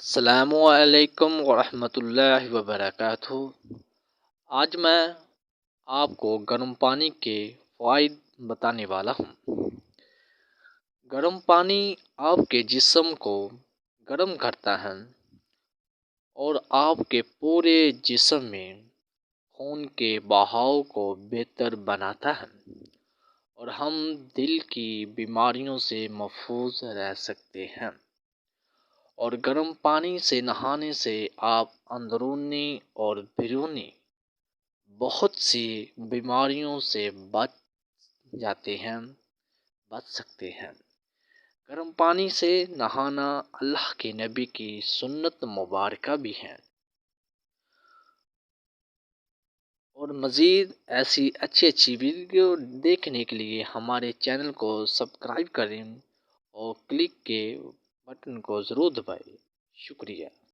السلام علیکم ورحمۃ اللہ وبرکاتہ۔ آج میں آپ کو گرم پانی کے فوائد بتانے والا ہوں۔ گرم پانی آپ کے جسم کو گرم کرتا ہے اور آپ کے پورے جسم میں خون کے بہاؤ کو بہتر بناتا ہے اور ہم دل کی بیماریوں سے محفوظ رہ سکتے ہیں۔ اور گرم پانی سے نہانے سے آپ اندرونی اور بیرونی بہت سی بیماریوں سے بچ سکتے ہیں۔ گرم پانی سے نہانا اللہ کے نبی کی سنت مبارکہ بھی ہے۔ اور مزید ایسی اچھی ویڈیو دیکھنے کے لیے ہمارے چینل کو سبسکرائب کریں اور کلک کے بٹن کو ضرور دبائیں۔ شکریہ۔